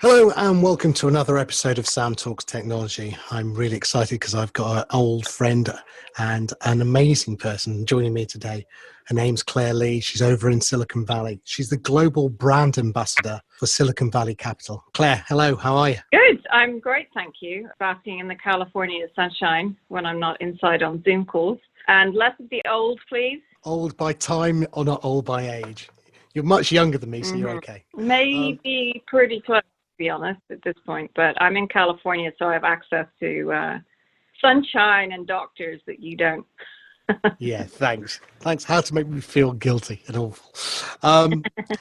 Hello and welcome to another episode of Sam Talks Technology. I'm really excited because I've got an old friend and an amazing person joining me today. Her name's Claire Lee. She's over in Silicon Valley. She's the global brand ambassador for Silicon Valley Capital. Claire, hello, how are you? Good. I'm great, thank you. Basking in the California sunshine when I'm not inside on Zoom calls. And less of the old, please. Old by time or not old by age? You're much younger than me, so you're okay. Maybe pretty close, to be honest, at this point. But I'm in California, so I have access to sunshine and doctors that you don't. Yeah, thanks. Thanks. How to make me feel guilty and awful.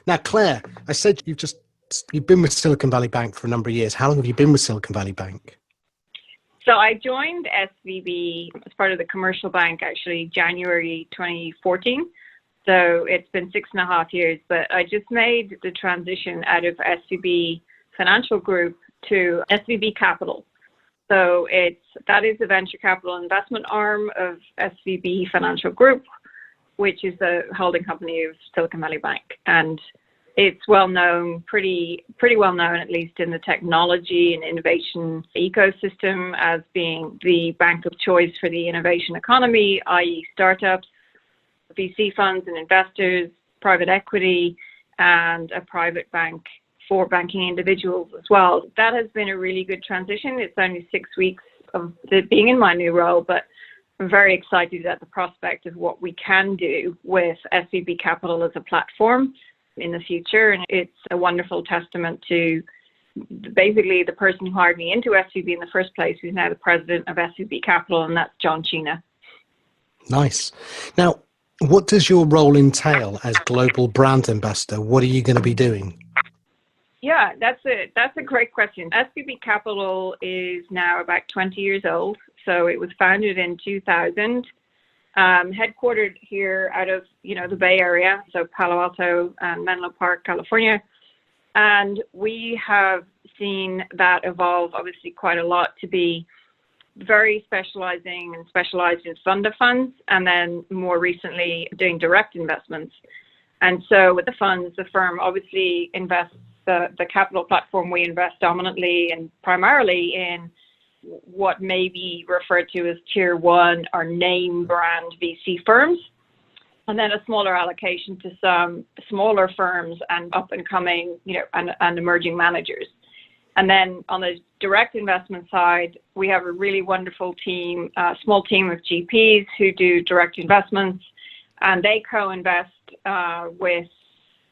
Now, Claire, I said you've been with Silicon Valley Bank for a number of years. How long have you been with Silicon Valley Bank? So I joined SVB as part of the commercial bank, actually, January 2014. So it's been 6.5 years, but I just made the transition out of SVB Financial Group to SVB Capital. So that is the venture capital investment arm of SVB Financial Group, which is the holding company of Silicon Valley Bank. And it's well known, pretty well known, at least in the technology and innovation ecosystem, as being the bank of choice for the innovation economy, i.e. startups, VC funds and investors, private equity, and a private bank for banking individuals as well. That has been a really good transition. It's only 6 weeks of being in my new role, but I'm very excited at the prospect of what we can do with SVB Capital as a platform in the future. And it's a wonderful testament to basically the person who hired me into SVB in the first place, who's now the president of SVB Capital, and that's John Chena. Nice. Now, what does your role entail as global brand ambassador? What are you going to be doing? Yeah, that's a great question. SVB Capital is now about 20 years old. So it was founded in 2000, headquartered here out of, the Bay Area, so Palo Alto and Menlo Park, California. And we have seen that evolve obviously quite a lot to be very specialized in fund of funds, and then more recently doing direct investments. And so with the funds, the firm obviously invests the capital platform. We invest dominantly and primarily in what may be referred to as tier one or name brand VC firms, and then a smaller allocation to some smaller firms and up and coming, and emerging managers. And then on the direct investment side, we have a really wonderful team, a small team of GPs who do direct investments, and they co-invest with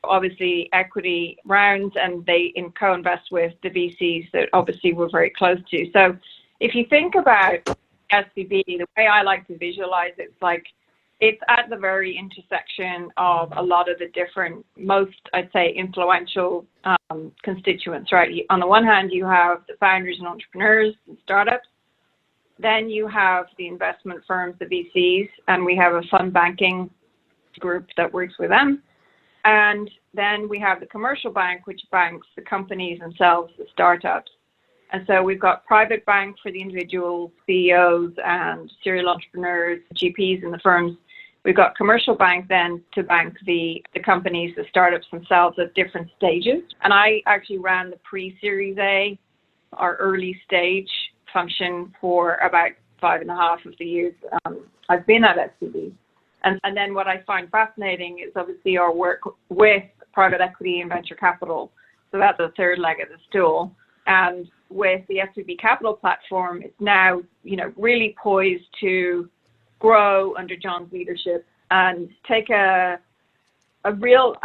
obviously equity rounds, and they co-invest with the VCs that obviously we're very close to. So if you think about SVB, the way I like to visualize it, it's at the very intersection of a lot of the different, most, I'd say, influential constituents, right? On the one hand, you have the founders and entrepreneurs and startups. Then you have the investment firms, the VCs, and we have a fund banking group that works with them. And then we have the commercial bank, which banks the companies themselves, the startups. And so we've got private bank for the individual CEOs and serial entrepreneurs, GPs in the firms. We've got commercial bank then to bank the companies, the startups themselves at different stages. And I actually ran the pre-Series A, our early stage function, for about 5.5 of the years I've been at SVB. And then what I find fascinating is obviously our work with private equity and venture capital. So that's the third leg of the stool. And with the SVB Capital platform, it's now, really poised to grow under John's leadership and take a real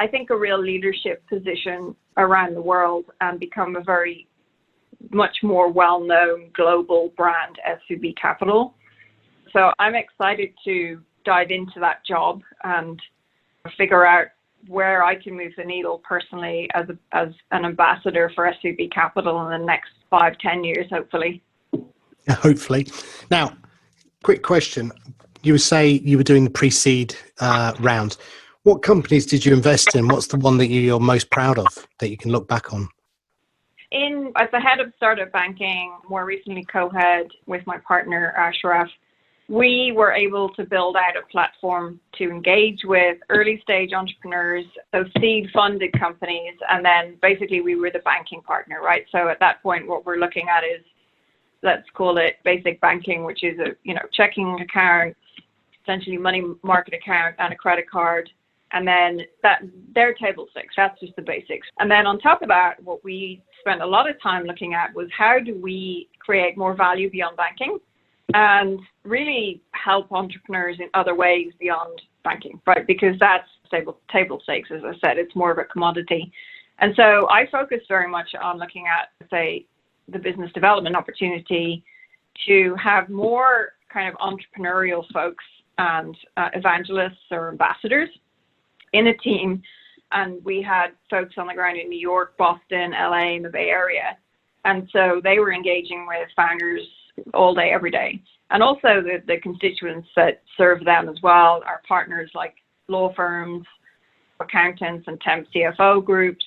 leadership position around the world and become a very much more well-known global brand, SVB Capital. So I'm excited to dive into that job and figure out where I can move the needle personally as an ambassador for SVB Capital in the next 5-10 years, hopefully. Hopefully. Now, quick question. You would say you were doing the pre-seed round. What companies did you invest in? What's the one that you're most proud of that you can look back on? As the head of startup banking, more recently co-head with my partner, Ashraf, we were able to build out a platform to engage with early stage entrepreneurs, so seed funded companies, and then basically we were the banking partner, right? So at that point, what we're looking at is, let's call it basic banking, which is a checking account, essentially money market account, and a credit card. And then they're table stakes. That's just the basics. And then on top of that, what we spent a lot of time looking at was how do we create more value beyond banking and really help entrepreneurs in other ways beyond banking, right? Because that's table stakes, as I said, it's more of a commodity. And so I focused very much on looking at, say, the business development opportunity to have more kind of entrepreneurial folks and evangelists or ambassadors in a team. And we had folks on the ground in New York, Boston, LA, and the Bay Area. And so they were engaging with founders all day, every day. And also the constituents that serve them as well, our partners like law firms, accountants, and temp CFO groups,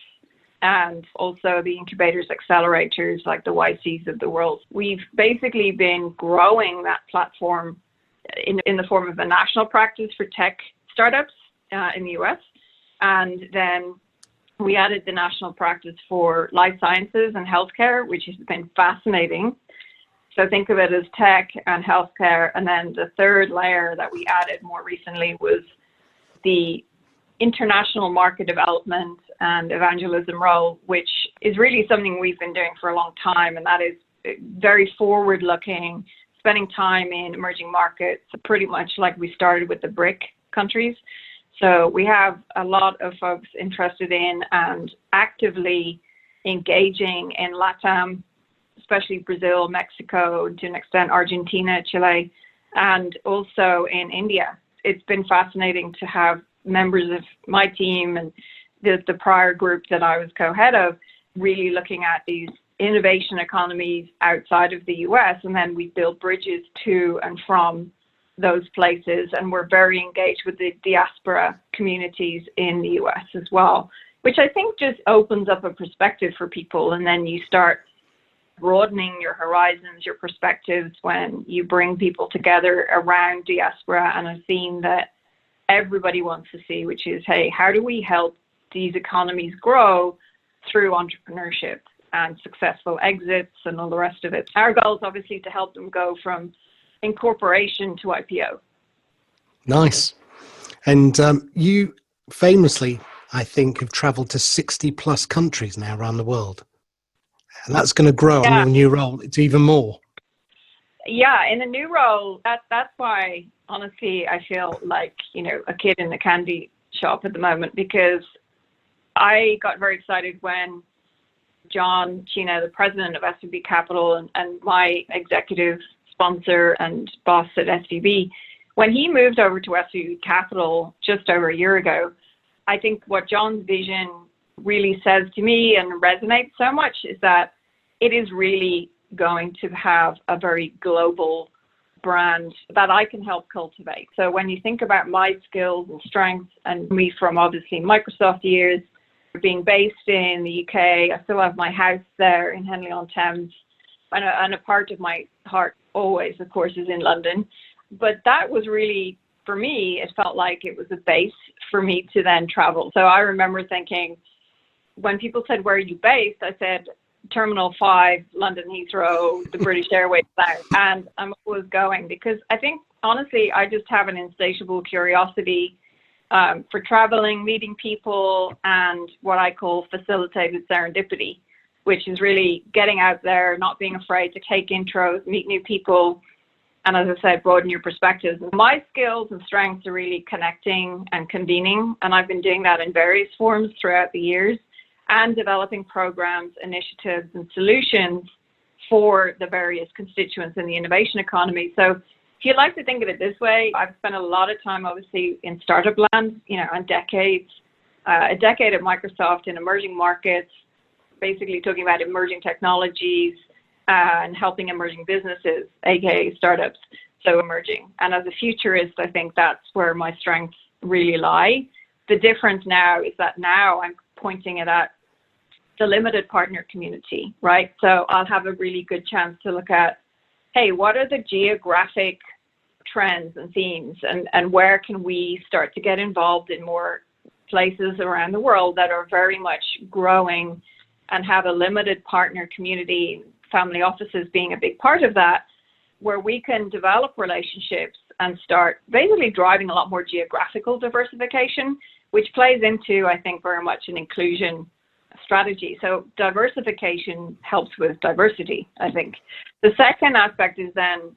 and also the incubators, accelerators like the YCs of the world. We've basically been growing that platform in the form of a national practice for tech startups in the US. And then we added the national practice for life sciences and healthcare, which has been fascinating. So think of it as tech and healthcare. And then the third layer that we added more recently was the international market development and evangelism role, which is really something we've been doing for a long time. And that is very forward-looking, spending time in emerging markets, pretty much like we started with the BRIC countries. So we have a lot of folks interested in and actively engaging in LATAM, especially Brazil, Mexico, to an extent Argentina, Chile, and also in India. It's been fascinating to have members of my team and the prior group that I was co-head of really looking at these innovation economies outside of the US, and then we build bridges to and from those places, and we're very engaged with the diaspora communities in the US as well, which I think just opens up a perspective for people, and then you start broadening your horizons, your perspectives when you bring people together around diaspora and a theme that everybody wants to see, which is, hey, how do we help these economies grow through entrepreneurship and successful exits and all the rest of it. Our goal is obviously to help them go from incorporation to IPO. Nice. And you famously, I think, have traveled to 60 plus countries now around the world. And that's going to grow on your new role to even more. Yeah, in the new role, that's why, honestly, I feel like, a kid in the candy shop at the moment, because I got very excited when John Chino, the president of SVB Capital and my executive sponsor and boss at SVB, when he moved over to SVB Capital just over a year ago, I think what John's vision really says to me and resonates so much is that it is really going to have a very global brand that I can help cultivate. So when you think about my skills and strengths, and me from obviously Microsoft years, being based in the UK, I still have my house there in Henley-on-Thames, and a part of my heart always, of course, is in London. But that was really, for me, it felt like it was a base for me to then travel. So I remember thinking, when people said, where are you based? I said, Terminal 5, London Heathrow, the British Airways South. And I'm always going because I think, honestly, I just have an insatiable curiosity for traveling, meeting people, and what I call facilitated serendipity, which is really getting out there, not being afraid to take intros, meet new people, and as I said, broaden your perspectives. My skills and strengths are really connecting and convening, and I've been doing that in various forms throughout the years, and developing programs, initiatives, and solutions for the various constituents in the innovation economy. So if you'd like to think of it this way, I've spent a lot of time, obviously, in startup land, and decades, a decade at Microsoft in emerging markets, basically talking about emerging technologies and helping emerging businesses, aka startups, so emerging. And as a futurist, I think that's where my strengths really lie. The difference now is that now I'm pointing it at the limited partner community, right? So I'll have a really good chance to look at, hey, what are the geographic trends and themes, and where can we start to get involved in more places around the world that are very much growing and have a limited partner community, family offices being a big part of that, where we can develop relationships and start basically driving a lot more geographical diversification, which plays into, I think, very much an inclusion strategy. So diversification helps with diversity, I think. The second aspect is then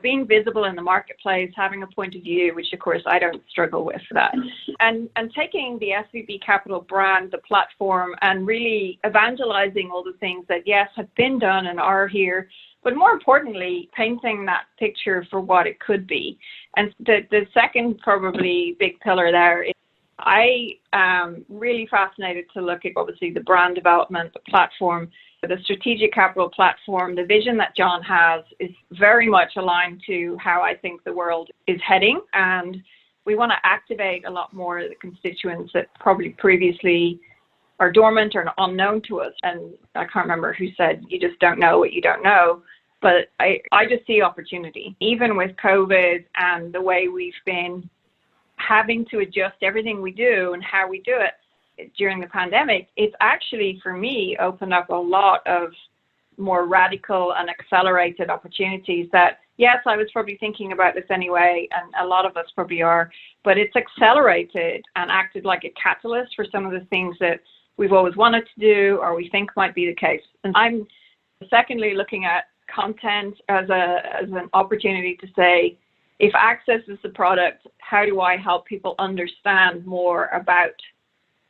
being visible in the marketplace, having a point of view, which of course I don't struggle with that. And taking the SVB Capital brand, the platform, and really evangelizing all the things that, yes, have been done and are here, but more importantly, painting that picture for what it could be. And the second probably big pillar there is I am really fascinated to look at, obviously, the brand development, the platform, the strategic capital platform. The vision that John has is very much aligned to how I think the world is heading. And we want to activate a lot more of the constituents that probably previously are dormant or unknown to us. And I can't remember who said, you just don't know what you don't know. But I just see opportunity. Even with COVID and the way we've been having to adjust everything we do and how we do it during the pandemic, it's actually, for me, opened up a lot of more radical and accelerated opportunities that, yes, I was probably thinking about this anyway, and a lot of us probably are, but it's accelerated and acted like a catalyst for some of the things that we've always wanted to do or we think might be the case. And I'm secondly looking at content as an opportunity to say, if access is the product, how do I help people understand more about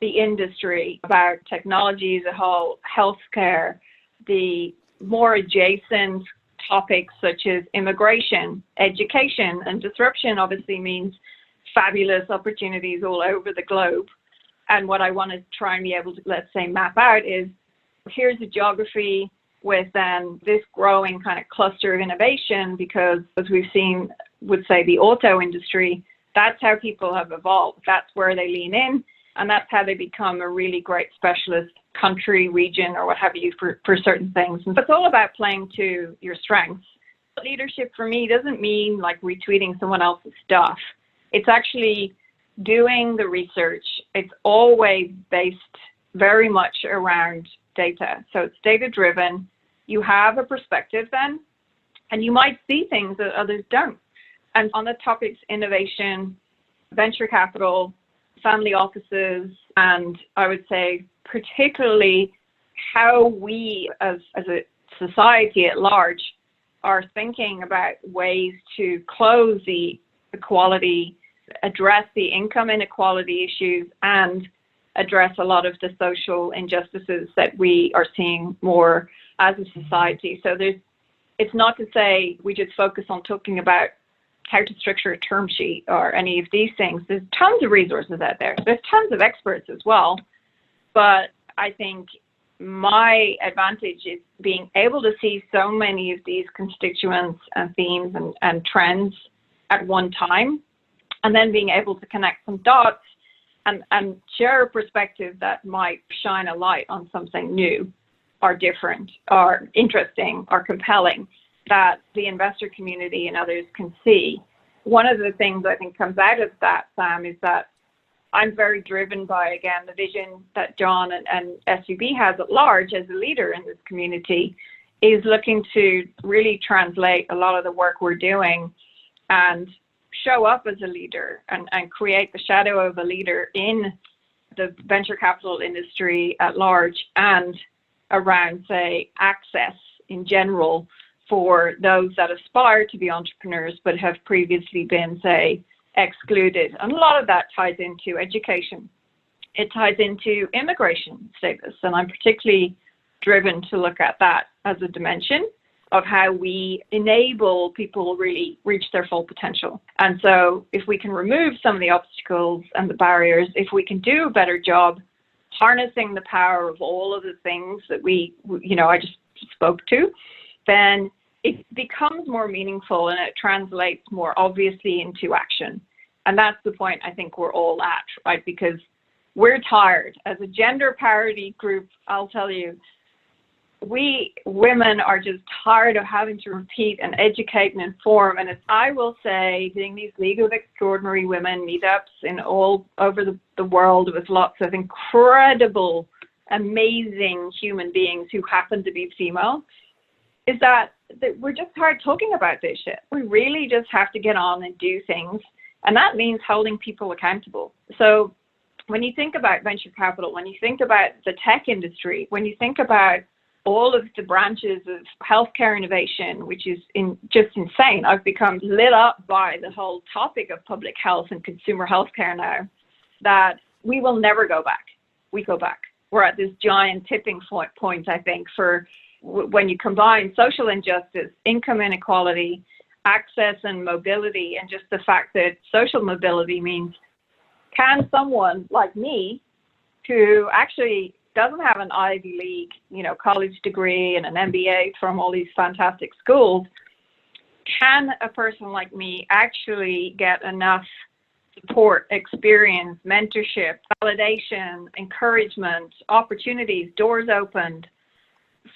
the industry, about technology as a whole, healthcare, the more adjacent topics such as immigration, education, and disruption obviously means fabulous opportunities all over the globe. And what I want to try and be able to, let's say, map out is, here's a geography with then this growing kind of cluster of innovation, because as we've seen, would say the auto industry, that's how people have evolved. That's where they lean in, and that's how they become a really great specialist country, region, or what have you for certain things. And it's all about playing to your strengths. Leadership for me doesn't mean like retweeting someone else's stuff. It's actually doing the research. It's always based very much around data. So it's data driven. You have a perspective then, and you might see things that others don't. And on the topics, innovation, venture capital, family offices, and I would say particularly how we as a society at large are thinking about ways to close the equality, address the income inequality issues, and address a lot of the social injustices that we are seeing more as a society. So it's not to say we just focus on talking about how to structure a term sheet or any of these things. There's tons of resources out there. There's tons of experts as well. But I think my advantage is being able to see so many of these constituents and themes and trends at one time, and then being able to connect some dots and share a perspective that might shine a light on something new or different or interesting or compelling that the investor community and others can see. One of the things I think comes out of that, Sam, is that I'm very driven by, again, the vision that John and SVB has at large as a leader in this community, is looking to really translate a lot of the work we're doing and show up as a leader and create the shadow of a leader in the venture capital industry at large and around, say, access in general for those that aspire to be entrepreneurs but have previously been, say, excluded. And a lot of that ties into education. It ties into immigration status. And I'm particularly driven to look at that as a dimension of how we enable people really reach their full potential. And so if we can remove some of the obstacles and the barriers, if we can do a better job harnessing the power of all of the things that I just spoke to, then it becomes more meaningful and it translates more obviously into action. And that's the point I think we're all at, right? Because we're tired. As a gender parity group, I'll tell you, we women are just tired of having to repeat and educate and inform. And I will say, doing these League of Extraordinary Women meetups in all over the world with lots of incredible, amazing human beings who happen to be female, is that we're just tired talking about this shit. We really just have to get on and do things. And that means holding people accountable. So when you think about venture capital, when you think about the tech industry, when you think about all of the branches of healthcare innovation, which is just insane. I've become lit up by the whole topic of public health and consumer healthcare now, that we will never go back. We go back. We're at this giant tipping point, I think, for when you combine social injustice, income inequality, access and mobility, and just the fact that social mobility means, can someone like me, who actually doesn't have an Ivy League, college degree and an MBA from all these fantastic schools, can a person like me actually get enough support, experience, mentorship, validation, encouragement, opportunities, doors opened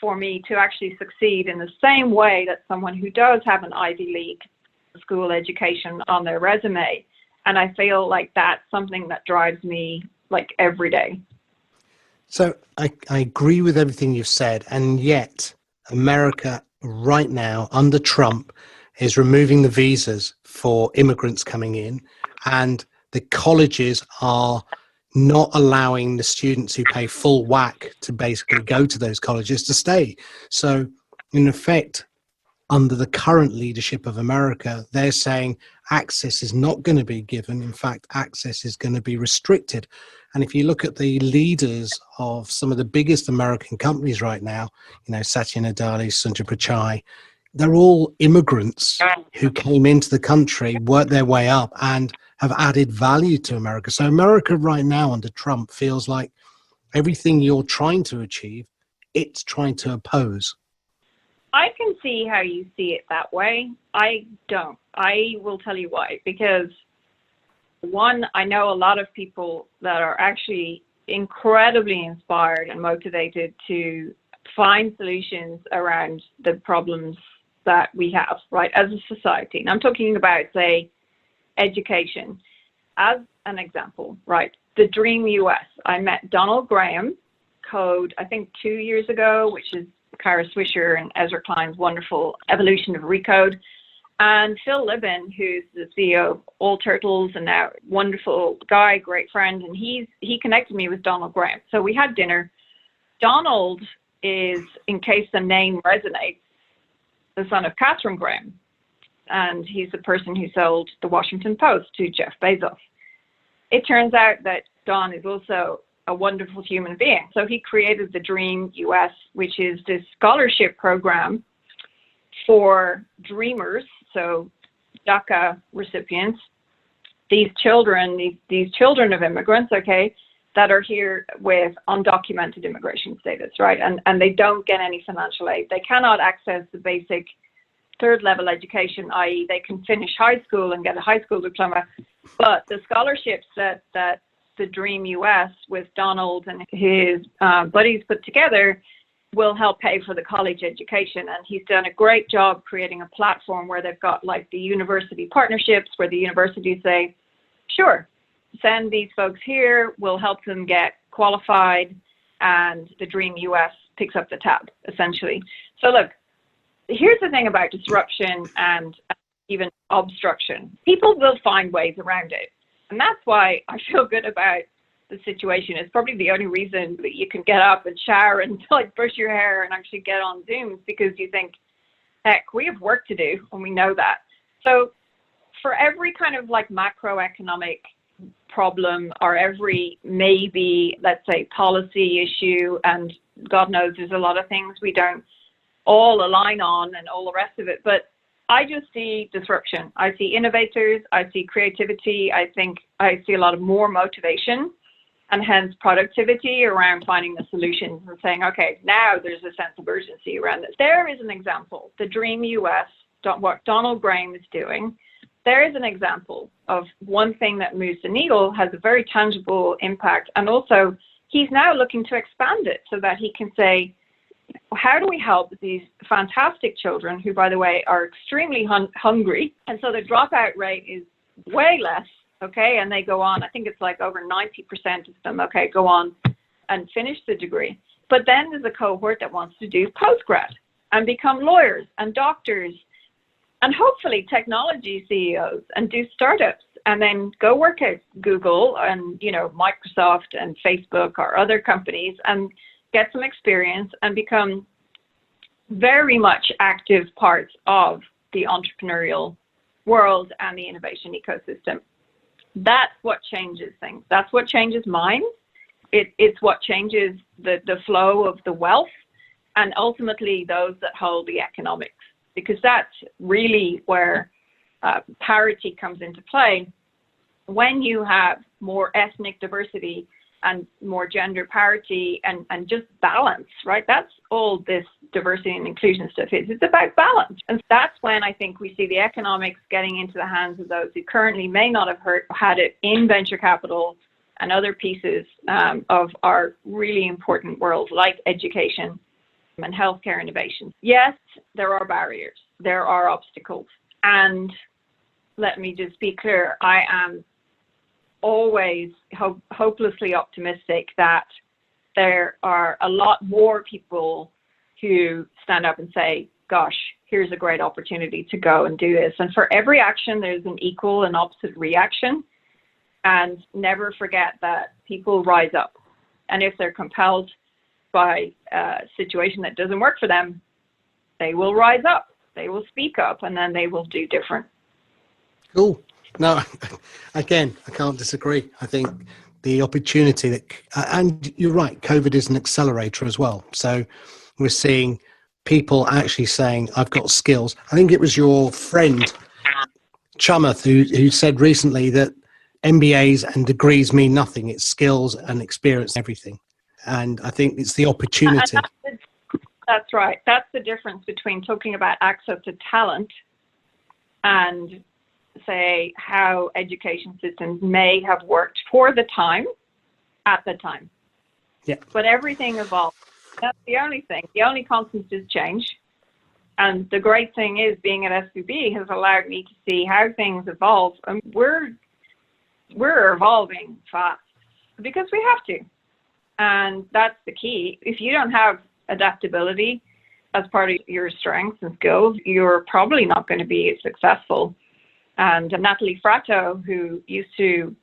for me to actually succeed in the same way that someone who does have an Ivy League school education on their resume? And I feel like that's something that drives me like every day. So I agree with everything you've said, and yet America right now under Trump is removing the visas for immigrants coming in, and the colleges are not allowing the students who pay full whack to basically go to those colleges to stay. So in effect, under the current leadership of America, they're saying access is not going to be given. In fact, access is going to be restricted. And if you look at the leaders of some of the biggest American companies right now, Satya Nadella, Sundar Pichai, they're all immigrants who came into the country, worked their way up, and have added value to America. So America right now under Trump feels like everything you're trying to achieve, it's trying to oppose. I can see how you see it that way. I don't. I will tell you why. Because one, I know a lot of people that are actually incredibly inspired and motivated to find solutions around the problems that we have, right, as a society. And I'm talking about, say, education. As an example, right, the Dream US. I met Donald Graham, Code, I think 2 years ago, which is Kara Swisher and Ezra Klein's wonderful evolution of Recode. And Phil Libin, who's the CEO of All Turtles and now wonderful guy, great friend, and he connected me with Donald Graham. So we had dinner. Donald is, in case the name resonates, the son of Catherine Graham. And he's the person who sold the Washington Post to Jeff Bezos. It turns out that Don is also a wonderful human being. So he created the Dream US, which is this scholarship program for dreamers, so DACA recipients, these children of immigrants, okay, that are here with undocumented immigration status, right? And they don't get any financial aid. They cannot access the basic third level education, i.e. they can finish high school and get a high school diploma. But the scholarships that the Dream US with Donald and his buddies put together will help pay for the college education. And he's done a great job creating a platform where they've got like the university partnerships where the universities say, sure, send these folks here, we'll help them get qualified, and the Dream US picks up the tab, essentially. So look, here's the thing about disruption and even obstruction. People will find ways around it. And that's why I feel good about the situation. It's probably the only reason that you can get up and shower and like brush your hair and actually get on Zooms, because you think, heck, we have work to do, and we know that. So for every kind of like macroeconomic problem or every maybe, let's say, policy issue, and God knows there's a lot of things we don't all align on and all the rest of it, but I just see disruption. I see innovators, I see creativity, I think I see a lot of more motivation and hence productivity around finding the solutions and saying, okay, now there's a sense of urgency around this. There is an example, the Dream US, what Donald Graham is doing. There is an example of one thing that moves the needle, has a very tangible impact, and also he's now looking to expand it so that he can say, how do we help these fantastic children who, by the way, are extremely hungry, and so the dropout rate is way less, okay, and they go on, I think it's like over 90% of them, okay, go on and finish the degree. But then there's a cohort that wants to do postgrad and become lawyers and doctors and hopefully technology CEOs and do startups and then go work at Google and, you know, Microsoft and Facebook or other companies and get some experience and become very much active parts of the entrepreneurial world and the innovation ecosystem. That's what changes things. That's what changes minds. It's what changes the flow of the wealth and ultimately those that hold the economics, because that's really where parity comes into play. When you have more ethnic diversity and more gender parity and just balance, right? That's all this diversity and inclusion stuff is. It's about balance. And that's when I think we see the economics getting into the hands of those who currently may not have had it in venture capital and other pieces of our really important world, like education and healthcare innovation. Yes, there are barriers. There are obstacles. And let me just be clear, I am always hopelessly optimistic that there are a lot more people who stand up and say, gosh, here's a great opportunity to go and do this. And for every action, there's an equal and opposite reaction. And never forget that people rise up. And if they're compelled by a situation that doesn't work for them, they will rise up, they will speak up, and then they will do different. Cool. No, again, I can't disagree. I think the opportunity that, and you're right, COVID is an accelerator as well. So we're seeing people actually saying, I've got skills. I think it was your friend, Chamath, who said recently that MBAs and degrees mean nothing. It's skills and experience, everything. And I think it's the opportunity. That's right. That's the difference between talking about access to talent and, say, how education systems may have worked for the time, at the time. Yeah. But everything evolves. That's the only thing. The only constant is change. And the great thing is being at SVB has allowed me to see how things evolve. And we're evolving fast because we have to. And that's the key. If you don't have adaptability as part of your strengths and skills, you're probably not going to be successful. And Natalie Fratto, who used to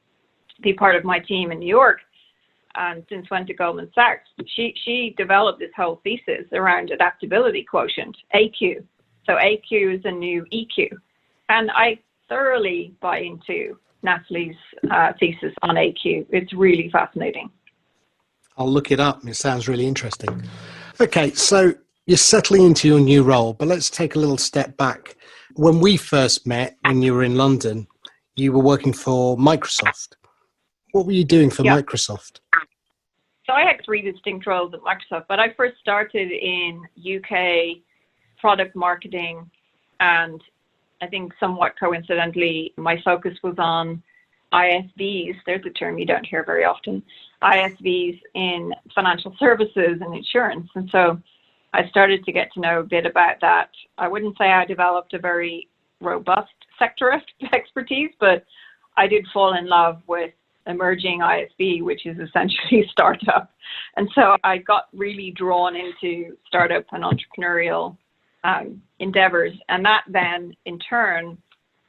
be part of my team in New York and since went to Goldman Sachs, she developed this whole thesis around adaptability quotient, AQ. So AQ is a new EQ. And I thoroughly buy into Natalie's thesis on AQ. It's really fascinating. I'll look it up. It sounds really interesting. Okay, so you're settling into your new role, but let's take a little step back. When we first met, when you were in London, you were working for Microsoft. What were you doing for Microsoft? So I had 3 distinct roles at Microsoft, but I first started in UK product marketing, and I think somewhat coincidentally, my focus was on ISVs. There's a term you don't hear very often. ISVs in financial services and insurance. And so I started to get to know a bit about that. I wouldn't say I developed a very robust sector expertise, but I did fall in love with emerging ISV, which is essentially startup. And so I got really drawn into startup and entrepreneurial endeavors. And that then in turn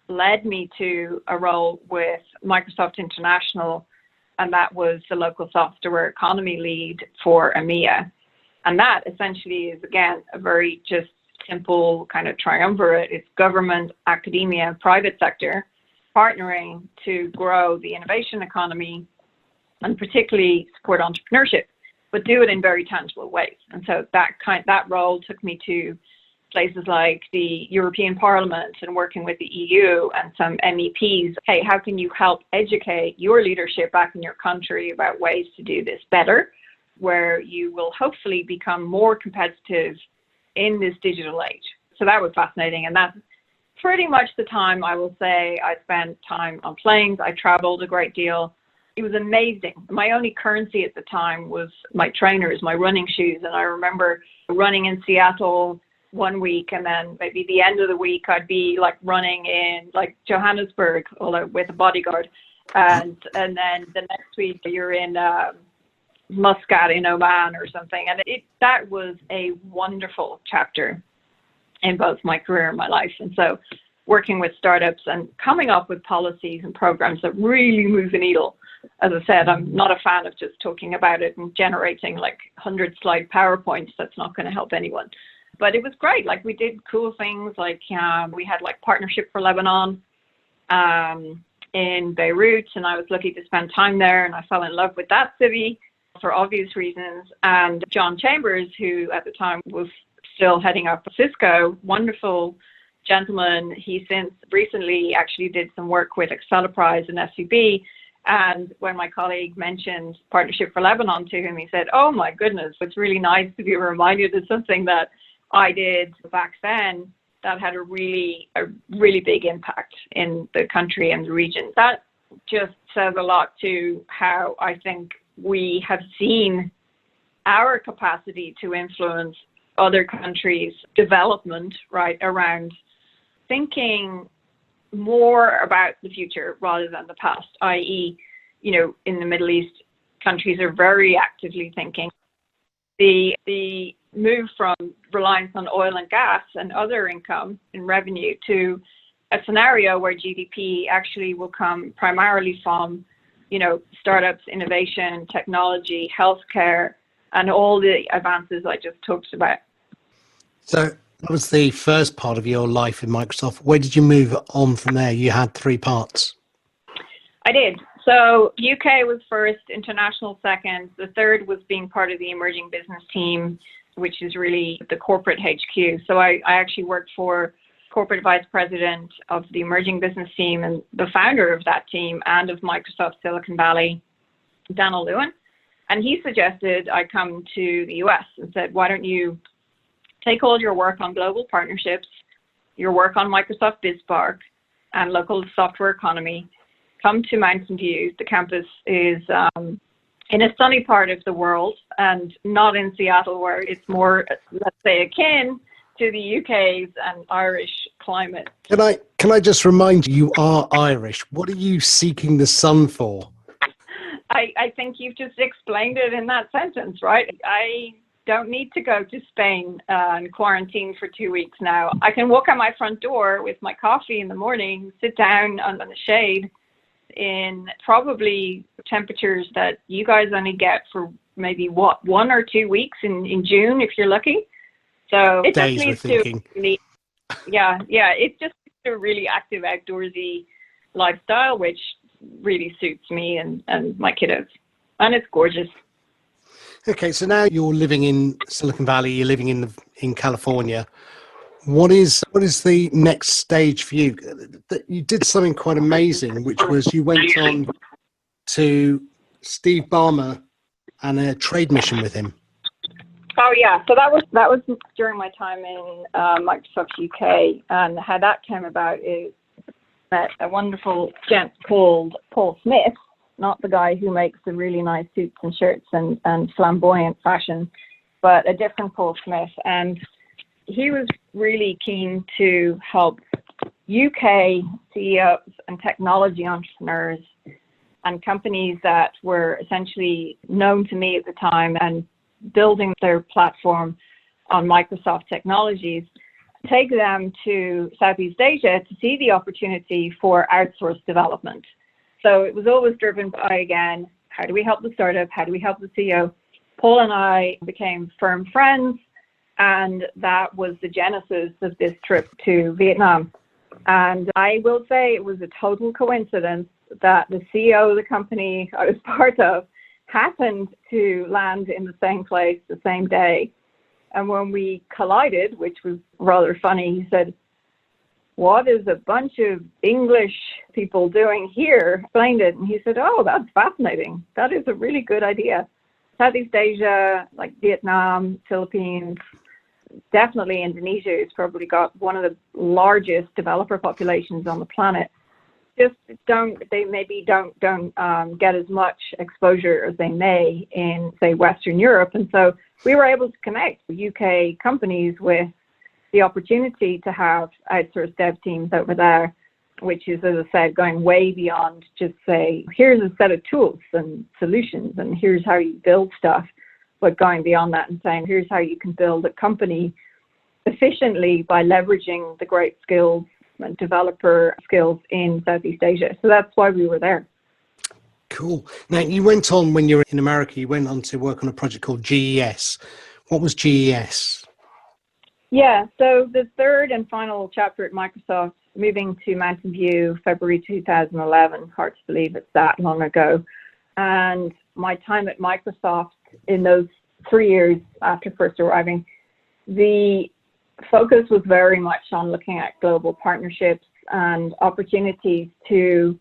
led me to a role with Microsoft International, and that was the local software economy lead for EMEA. And that essentially is, again, a very just simple kind of triumvirate. It's government, academia, private sector partnering to grow the innovation economy and particularly support entrepreneurship, but do it in very tangible ways. And so that role took me to places like the European Parliament and working with the EU and some MEPs. Hey, how can you help educate your leadership back in your country about ways to do this better, where you will hopefully become more competitive in this digital age? So that was fascinating. And that's pretty much the time I will say I spent time on planes. I traveled a great deal. It was amazing. My only currency at the time was my trainers, my running shoes. And I remember running in Seattle one week, and then maybe the end of the week I'd be like running in like Johannesburg with a bodyguard. And then the next week you're in Muscat in Oman or something. And that was a wonderful chapter in both my career and my life. And so working with startups and coming up with policies and programs that really move the needle. As I said, I'm not a fan of just talking about it and generating like 100-slide PowerPoints. That's not going to help anyone. But it was great. Like we did cool things like we had like Partnership for Lebanon in Beirut, and I was lucky to spend time there, and I fell in love with that city for obvious reasons. And John Chambers, who at the time was still heading up Cisco, wonderful gentleman. He since recently actually did some work with Acceleprise and SVB. And when my colleague mentioned Partnership for Lebanon to him, he said, "Oh my goodness, it's really nice to be reminded of something that I did back then that had a really big impact in the country and the region." That just says a lot to how I think we have seen our capacity to influence other countries' development, right, around thinking more about the future rather than the past, i.e., in the Middle East, countries are very actively thinking. The move from reliance on oil and gas and other income and revenue to a scenario where GDP actually will come primarily from, startups, innovation, technology, healthcare, and all the advances I just talked about. So that was the first part of your life in Microsoft. Where did you move on from there? You had 3 parts. I did. So UK was first, international second. The third was being part of the emerging business team, which is really the corporate HQ. So I actually worked for corporate vice president of the emerging business team and the founder of that team and of Microsoft Silicon Valley, Donald Lewin. And he suggested I come to the US and said, why don't you take all your work on global partnerships, your work on Microsoft BizSpark and local software economy, come to Mountain View. The campus is in a sunny part of the world and not in Seattle, where it's more, let's say, akin to the UK's and Irish climate. Can I just remind you, you are Irish. What are you seeking the sun for? I think you've just explained it in that sentence, right? I don't need to go to Spain and quarantine for 2 weeks now. I can walk out my front door with my coffee in the morning, sit down under the shade in probably temperatures that you guys only get for maybe 1 or 2 weeks in June if you're lucky. So it Days, just leads we're thinking. to really, it's just a really active outdoorsy lifestyle, which really suits me and my kiddos, and it's gorgeous. Okay, so now you're living in Silicon Valley. You're living in California. What is the next stage for you? You did something quite amazing, which was you went on to Steve Ballmer and a trade mission with him. Oh yeah, so that was during my time in Microsoft UK, and how that came about is that a wonderful gent called Paul Smith, not the guy who makes the really nice suits and shirts and flamboyant fashion, but a different Paul Smith, and he was really keen to help UK CEOs and technology entrepreneurs and companies that were essentially known to me at the time and building their platform on Microsoft technologies, take them to Southeast Asia to see the opportunity for outsourced development. So it was always driven by, again, how do we help the startup? How do we help the CEO? Paul and I became firm friends, and that was the genesis of this trip to Vietnam. And I will say it was a total coincidence that the CEO of the company I was part of happened to land in the same place the same day. And when we collided, which was rather funny, he said, "What is a bunch of English people doing here?" Explained it, and he said, "Oh, that's fascinating. That is a really good idea." Southeast Asia, like Vietnam, Philippines, definitely Indonesia has probably got one of the largest developer populations on the planet. just don't get as much exposure as they may in, say, Western Europe. And so we were able to connect UK companies with the opportunity to have outsourced dev teams over there, which is, as I said, going way beyond just say, here's a set of tools and solutions and here's how you build stuff, but going beyond that and saying, here's how you can build a company efficiently by leveraging the great skills and developer skills in Southeast Asia. So that's why we were there. Cool. Now, you went on, when you were in America, you went on to work on a project called GES. What was GES? Yeah, so the third and final chapter at Microsoft, moving to Mountain View, February 2011. Hard to believe it's that long ago. And my time at Microsoft in those 3 years after first arriving, the focus was very much on looking at global partnerships and opportunities to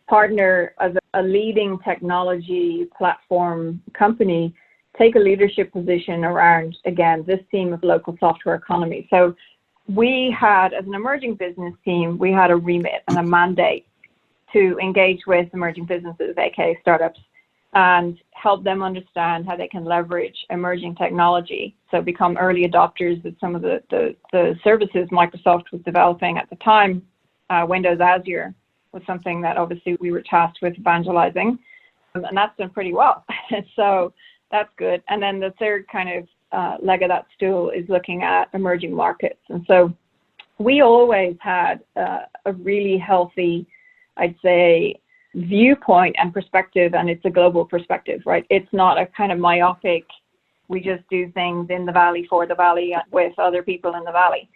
partner as a leading technology platform company, take a leadership position around, again, this theme of local software economy. So we had, as an emerging business team, we had a remit and a mandate to engage with emerging businesses, aka startups, and help them understand how they can leverage emerging technology. So become early adopters of some of the services Microsoft was developing at the time. Windows Azure was something that obviously we were tasked with evangelizing, and that's done pretty well. So that's good. And then the third kind of leg of that stool is looking at emerging markets. And so we always had a really healthy, I'd say, viewpoint and perspective, and it's a global perspective, right? It's not a kind of myopic, we just do things in the valley for the valley with other people in the valley.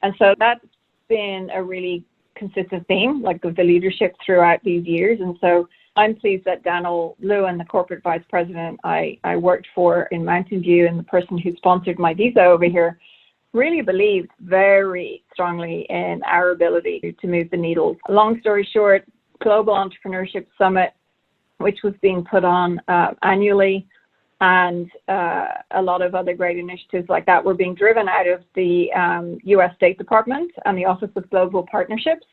And so that's been a really consistent theme, like of the leadership throughout these years. And so I'm pleased that Daniel Lewin, the corporate vice president I worked for in Mountain View, and the person who sponsored my visa over here, really believed very strongly in our ability to move the needle. Long story short, Global Entrepreneurship Summit, which was being put on annually, and a lot of other great initiatives like that were being driven out of the US State Department and the Office of Global Partnerships.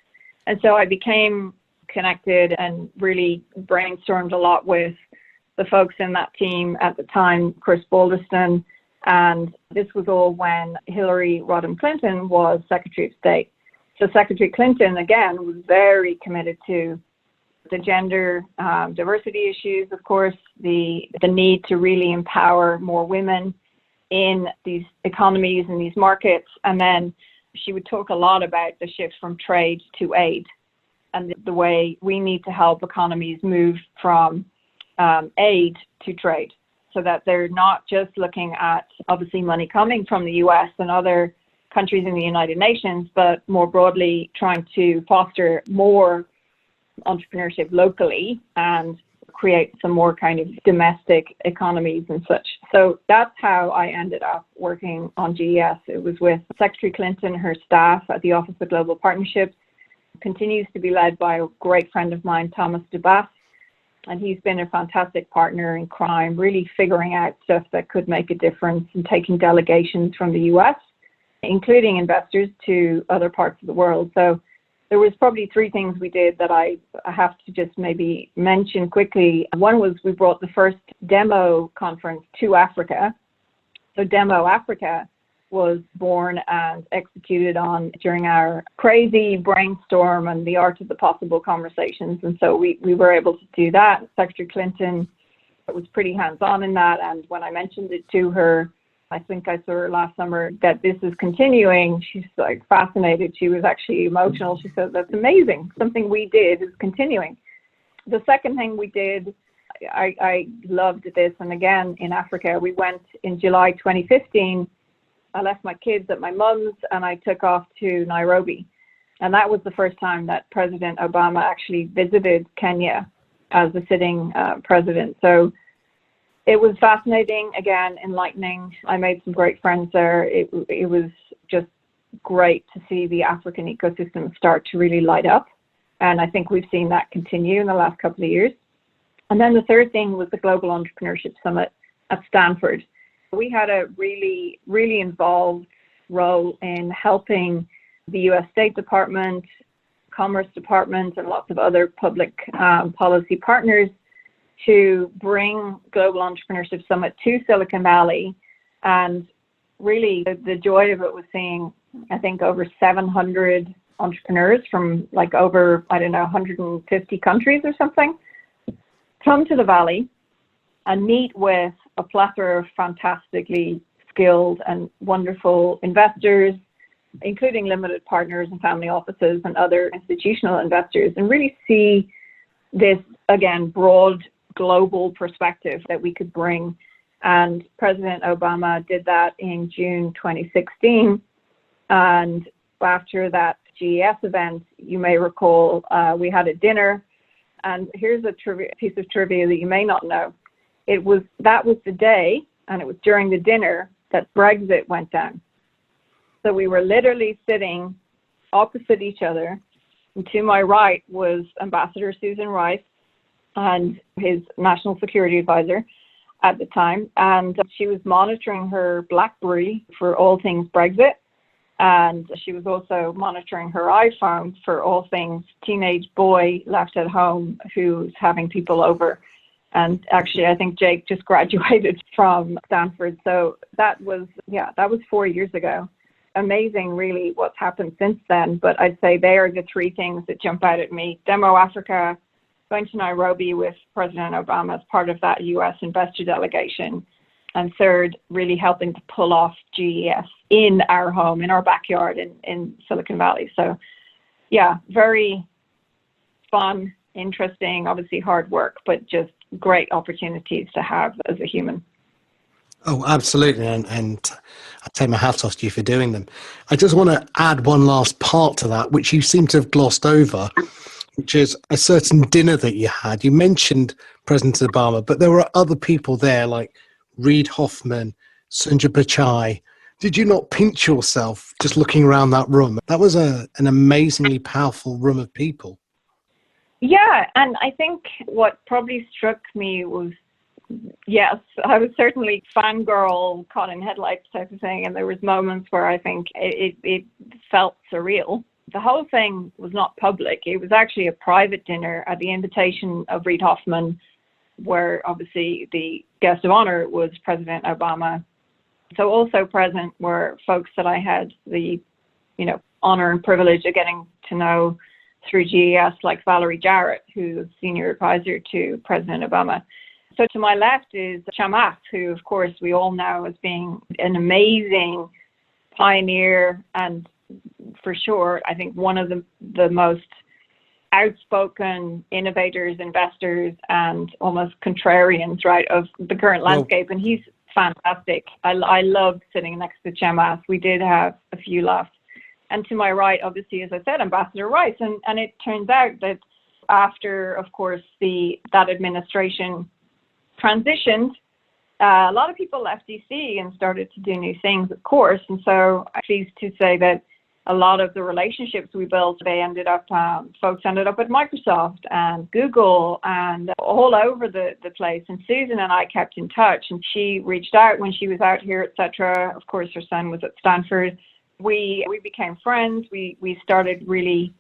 And so I became connected and really brainstormed a lot with the folks in that team at the time, Chris Balderston, and this was all when Hillary Rodham Clinton was Secretary of State. So Secretary Clinton, again, was very committed to the gender diversity issues, of course, the need to really empower more women in these economies and these markets. And then she would talk a lot about the shift from trade to aid and the way we need to help economies move from aid to trade, so that they're not just looking at, obviously, money coming from the US and other countries in the United Nations, but more broadly trying to foster more entrepreneurship locally and create some more kind of domestic economies and such. So that's how I ended up working on GES. It was with Secretary Clinton, her staff at the Office of Global Partnerships, continues to be led by a great friend of mine, Thomas DeBass, and he's been a fantastic partner in crime, really figuring out stuff that could make a difference and taking delegations from the US, including investors, to other parts of the world. So there was probably three things we did that I have to just maybe mention quickly. One was we brought the first demo conference to Africa. So Demo Africa was born and executed on during our crazy brainstorm and the art of the possible conversations. And so we were able to do that. Secretary Clinton was pretty hands-on in that. And when I mentioned it to her, I think I saw her last summer, that this is continuing, she's like fascinated. She was actually emotional. She said, that's amazing. Something we did is continuing. The second thing we did, I loved this. And again, in Africa, we went in July 2015. I left my kids at my mum's and I took off to Nairobi. And that was the first time that President Obama actually visited Kenya as the sitting president. So it was fascinating, again, enlightening. I made some great friends there. It was just great to see the African ecosystem start to really light up. And I think we've seen that continue in the last couple of years. And then the third thing was the Global Entrepreneurship Summit at Stanford. We had a really, really involved role in helping the US State Department Commerce Department and lots of other public policy partners to bring Global Entrepreneurship Summit to Silicon Valley. And really the joy of it was seeing, I think, over 700 entrepreneurs from like over, 150 countries or something come to the Valley and meet with a plethora of fantastically skilled and wonderful investors, including limited partners and family offices and other institutional investors, and really see this, again, broad global perspective that we could bring. And President Obama did that in June 2016. And after that GES event, you may recall, we had a dinner. And here's a piece of trivia that you may not know. That was the day, and it was during the dinner, that Brexit went down. So we were literally sitting opposite each other. And to my right was Ambassador Susan Rice and his national security advisor at the time. And she was monitoring her BlackBerry for all things Brexit. And she was also monitoring her iPhone for all things teenage boy left at home who's having people over. And actually, I think Jake just graduated from Stanford. So that was 4 years ago. Amazing, really, what's happened since then. But I'd say they are the three things that jump out at me. Demo Africa, going to Nairobi with President Obama as part of that U.S. investor delegation. And third, really helping to pull off GES in our home, in our backyard in Silicon Valley. So, yeah, very fun, interesting, obviously hard work, but just great opportunities to have as a human. Oh, absolutely. And I take my hat off to you for doing them. I just want to add one last part to that, which you seem to have glossed over, which is a certain dinner that you had. You mentioned President Obama, but there were other people there like Reid Hoffman, Sundar Pichai. Did you not pinch yourself just looking around that room? That was an amazingly powerful room of people. Yeah, and I think what probably struck me was, yes, I was certainly fangirl, caught in headlights type of thing, and there was moments where I think it felt surreal. The whole thing was not public. It was actually a private dinner at the invitation of Reid Hoffman, where obviously the guest of honor was President Obama. So also present were folks that I had the, honor and privilege of getting to know through GES, like Valerie Jarrett, who's senior advisor to President Obama. So to my left is Chamath, who, of course, we all know as being an amazing pioneer and, for sure, I think one of the most outspoken innovators, investors, and almost contrarians, right, of the current landscape. And he's fantastic. I loved sitting next to Chamath. We did have a few laughs. And to my right, obviously, as I said, Ambassador Rice. And it turns out that after, of course, that administration transitioned, a lot of people left DC and started to do new things, of course. And so I'm pleased to say that a lot of the relationships we built, folks ended up at Microsoft and Google and all over the place. And Susan and I kept in touch, and she reached out when she was out here, etc. Of course, her son was at Stanford. We became friends. We started really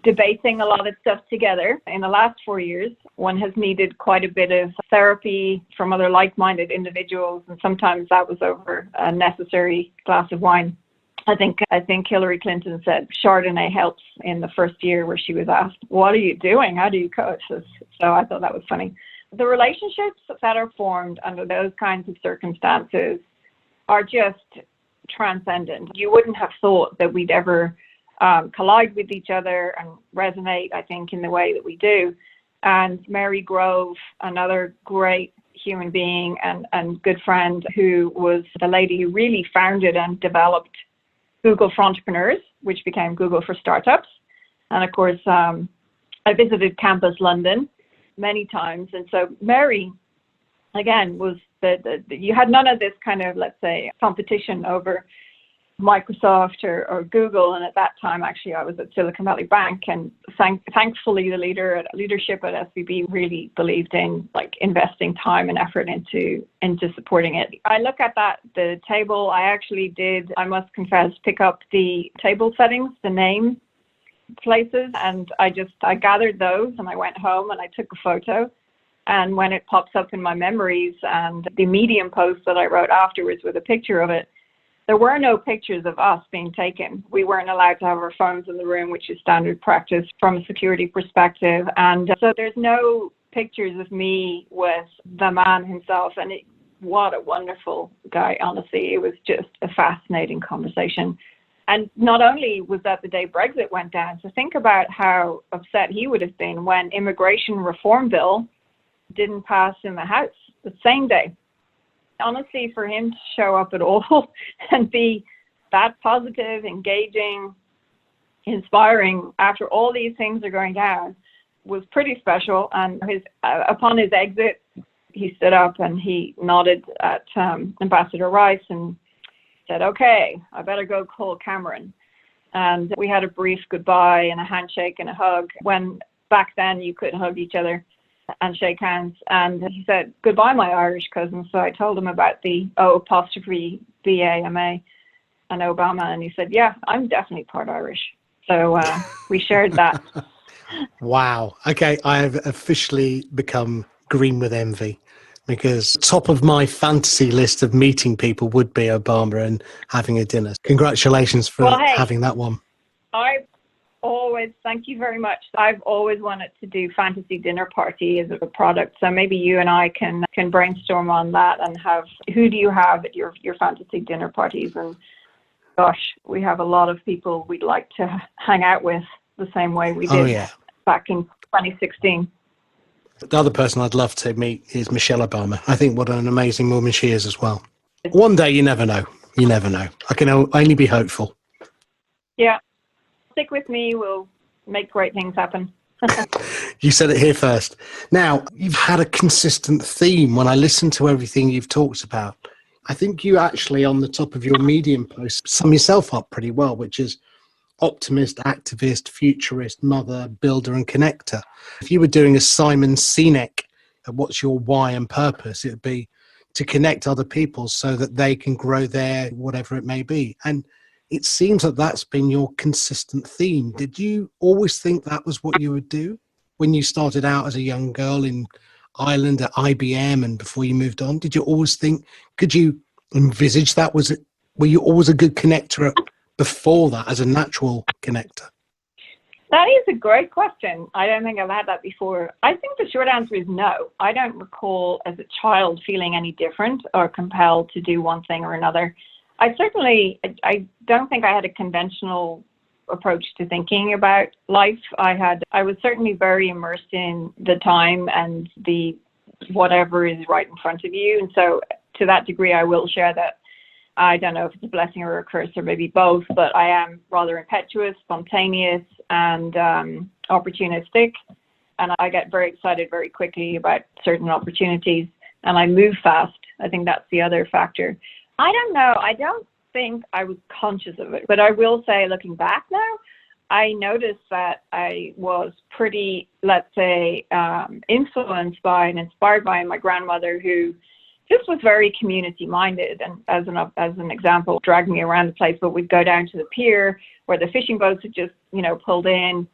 debating a lot of stuff together. In the last 4 years, one has needed quite a bit of therapy from other like-minded individuals, and sometimes that was over a necessary glass of wine. I think Hillary Clinton said Chardonnay helps in the first year, where she was asked, "What are you doing? How do you coach this?" So I thought that was funny. The relationships that are formed under those kinds of circumstances are just transcendent. You wouldn't have thought that we'd ever collide with each other and resonate, I think, in the way that we do. And Mary Grove, another great human being and good friend, who was the lady who really founded and developed Google for Entrepreneurs, which became Google for Startups. And of course, I visited Campus London many times. And so Mary, again, was you had none of this kind of, let's say, competition over Microsoft or Google. And at that time, actually, I was at Silicon Valley Bank, and thankfully the leadership at SVB really believed in investing time and effort into supporting it. I look at the table. I actually did, I must confess, pick up the table settings, the name places, and I gathered those and I went home and I took a photo. And when it pops up in my memories and the Medium post that I wrote afterwards with a picture of it, there were no pictures of us being taken. We weren't allowed to have our phones in the room, which is standard practice from a security perspective. And so there's no pictures of me with the man himself. And what a wonderful guy, honestly. It was just a fascinating conversation. And not only was that the day Brexit went down, so think about how upset he would have been when immigration reform bill didn't pass in the House the same day. Honestly, for him to show up at all and be that positive, engaging, inspiring after all these things are going down was pretty special. And upon his exit, he stood up and he nodded at Ambassador Rice and said, "Okay, I better go call Cameron." And we had a brief goodbye and a handshake and a hug, when back then you could hug each other and shake hands. And he said, "Goodbye, my Irish cousin." So I told him about the O''BAMA and Obama, and he said, "Yeah, I'm definitely part Irish." So we shared that. Wow. Okay, I have officially become green with envy, because top of my fantasy list of meeting people would be Obama and having a dinner. Congratulations for having that one. Thank you very much. I've always wanted to do fantasy dinner party as a product. So maybe you and I can brainstorm on that and who do you have at your fantasy dinner parties? And gosh, we have a lot of people we'd like to hang out with the same way we did back in 2016. The other person I'd love to meet is Michelle Obama. I think what an amazing woman she is as well. One day, you never know. You never know. I can only be hopeful. Yeah. Stick with me. We'll make great things happen. You said it here first. Now, you've had a consistent theme when I listen to everything you've talked about. I think you actually, on the top of your Medium post, sum yourself up pretty well, which is optimist, activist, futurist, mother, builder, and connector. If you were doing a Simon Sinek, what's your why and purpose, it would be to connect other people so that they can grow their whatever it may be. And it seems that that's been your consistent theme. Did you always think that was what you would do when you started out as a young girl in Ireland at IBM and before you moved on? Did you always think, could you envisage that? Were you always a good connector before that, as a natural connector? That is a great question. I don't think I've had that before. I think the short answer is no. I don't recall as a child feeling any different or compelled to do one thing or another. I don't think I had a conventional approach to thinking about life. I was certainly very immersed in the time and the whatever is right in front of you. And so to that degree, I will share that. I don't know if it's a blessing or a curse or maybe both, but I am rather impetuous, spontaneous, and opportunistic. And I get very excited very quickly about certain opportunities, and I move fast. I think that's the other factor. I don't know. I don't think I was conscious of it, but I will say, looking back now, I noticed that I was pretty, let's say, influenced by and inspired by my grandmother, who just was very community minded. And as an example, dragged me around the place, but we'd go down to the pier where the fishing boats had just, pulled in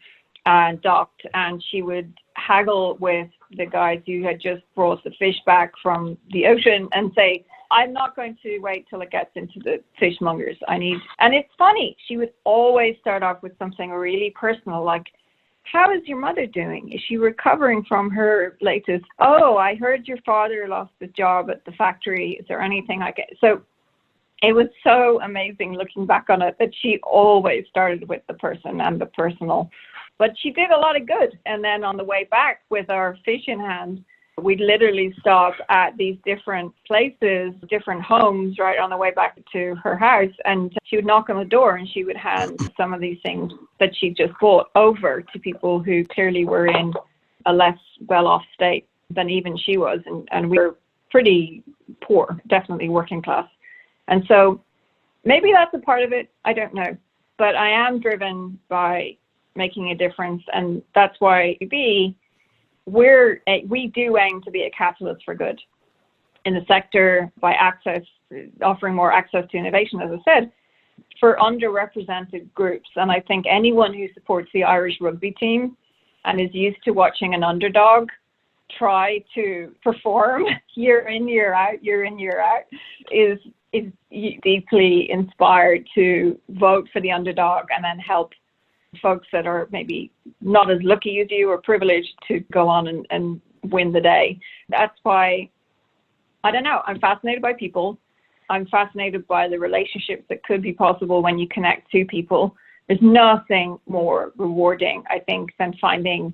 and docked, and she would haggle with the guys who had just brought the fish back from the ocean and say, "I'm not going to wait till it gets into the fishmongers. And it's funny, she would always start off with something really personal, like, "How is your mother doing? Is she recovering from her latest? Oh, I heard your father lost his job at the factory. Is there anything I can?" So it was so amazing looking back on it that she always started with the person and the personal. But she did a lot of good. And then on the way back with our fish in hand, we'd literally stop at these different places, different homes, right on the way back to her house. And she would knock on the door and she would hand some of these things that she just bought over to people who clearly were in a less well-off state than even she was. And we were pretty poor, definitely working class. And so maybe that's a part of it. I don't know. But I am driven by making a difference. And that's why we do aim to be a catalyst for good in the sector by offering more access to innovation, as I said. for underrepresented groups. And I think anyone who supports the Irish rugby team and is used to watching an underdog try to perform year in, year out, is deeply inspired to vote for the underdog and then help folks that are maybe not as lucky as you or privileged to go on and win the day. That's why, I don't know, I'm fascinated by people. I'm fascinated by the relationships that could be possible when you connect to people. There's nothing more rewarding, I think, than finding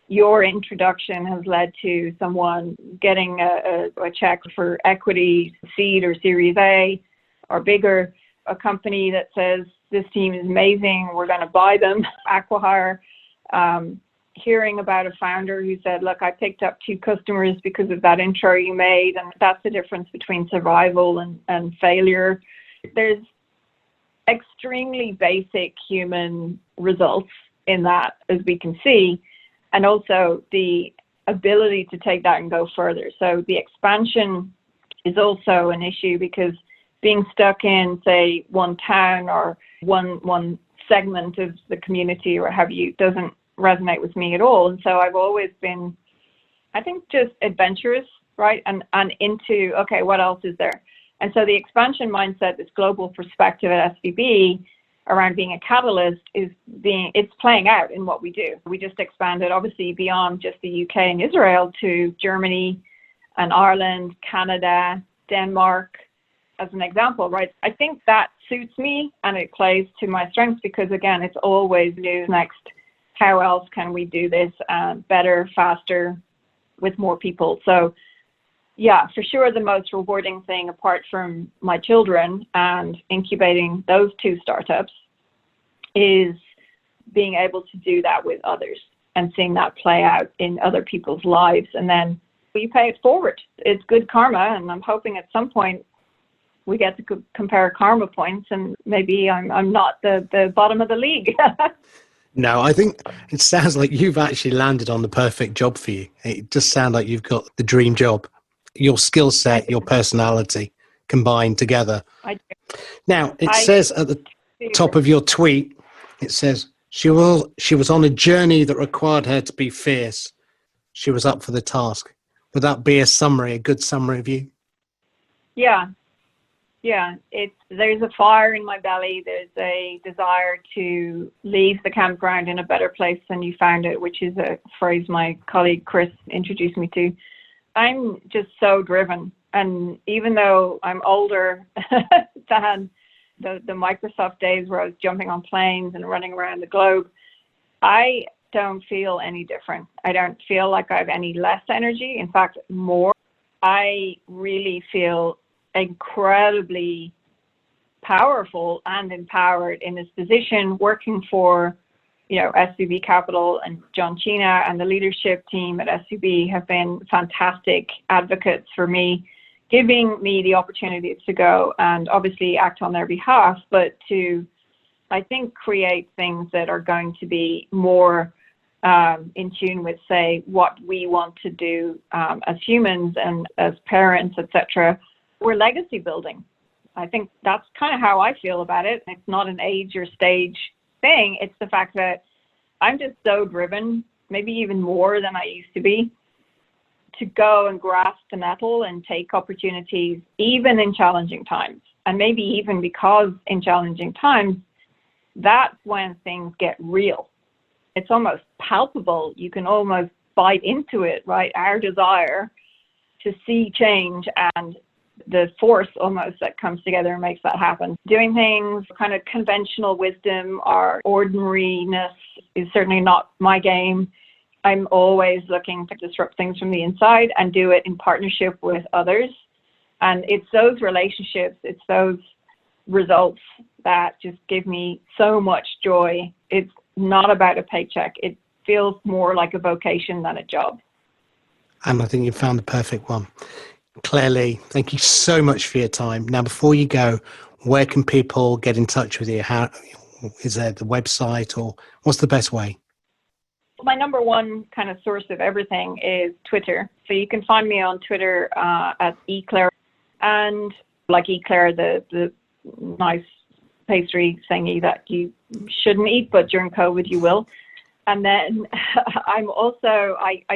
your introduction has led to someone getting a check for equity, seed or Series A or bigger, a company that says, this team is amazing, we're going to buy them, acquihire. Hearing about a founder who said, look, I picked up 2 customers because of that intro you made, and that's the difference between survival and failure. There's extremely basic human results in that, as we can see, and also the ability to take that and go further. So the expansion is also an issue, because being stuck in, say, one town or one segment of the community or have you doesn't resonate with me at all. And so I've always been, I think, just adventurous, right? And into, okay, what else is there? And so the expansion mindset, this global perspective at SVB around being a catalyst it's playing out in what we do. We just expanded, obviously, beyond just the UK and Israel to Germany and Ireland, Canada, Denmark, as an example, right? I think that suits me and it plays to my strengths, because again, it's always new next. How else can we do this better, faster, with more people? So yeah, for sure, the most rewarding thing, apart from my children and incubating those 2 startups, is being able to do that with others and seeing that play out in other people's lives. And then we pay it forward. It's good karma. And I'm hoping at some point we get to compare karma points, and maybe I'm not the bottom of the league. No, I think it sounds like you've actually landed on the perfect job for you. It just sounds like you've got the dream job. Your skill set, your personality combined together. I do. Now, it says at the top of your tweet, it says, she was on a journey that required her to be fierce. She was up for the task. Would that be a good summary of you? Yeah. Yeah, there's a fire in my belly. There's a desire to leave the campground in a better place than you found it, which is a phrase my colleague Chris introduced me to. I'm just so driven. And even though I'm older than the Microsoft days where I was jumping on planes and running around the globe, I don't feel any different. I don't feel like I have any less energy. In fact, more. I really feel incredibly powerful and empowered in this position, working for, SVB Capital, and John Chena and the leadership team at SVB have been fantastic advocates for me, giving me the opportunities to go and obviously act on their behalf, but to, I think, create things that are going to be more in tune with, say, what we want to do as humans and as parents, etc. We're legacy building. I think that's kind of how I feel about it. It's not an age or stage thing. It's the fact that I'm just so driven, maybe even more than I used to be, to go and grasp the nettle and take opportunities, even in challenging times. And maybe even because in challenging times, that's when things get real. It's almost palpable. You can almost bite into it, right? Our desire to see change and the force almost that comes together and makes that happen. Doing things, kind of conventional wisdom or ordinariness is certainly not my game. I'm always looking to disrupt things from the inside and do it in partnership with others. And it's those relationships, it's those results that just give me so much joy. It's not about a paycheck. It feels more like a vocation than a job. And I think you found the perfect one. Claire Lee, thank you so much for your time. Now, before you go, where can people get in touch with you? How is there the website, or what's the best way? My number one kind of source of everything is Twitter. So you can find me on Twitter at eClaire, and like eClaire, the nice pastry thingy that you shouldn't eat, but during COVID you will. And then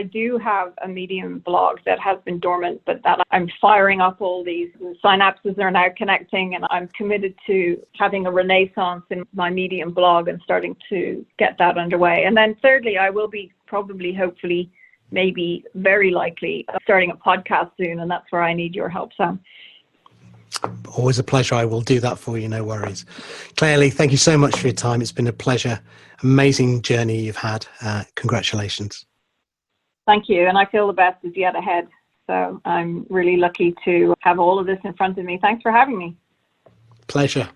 I do have a Medium blog that has been dormant, but that I'm firing up all these synapses are now connecting, and I'm committed to having a renaissance in my Medium blog and starting to get that underway. And then thirdly, I will be probably, hopefully, maybe very likely starting a podcast soon, and that's where I need your help, Sam. Always a pleasure. I will do that for you, no worries. Claire Lee, thank you so much for your time. It's been a pleasure. Amazing journey you've had. Congratulations. Thank you, and I feel the best is yet ahead. So I'm really lucky to have all of this in front of me. Thanks for having me. Pleasure.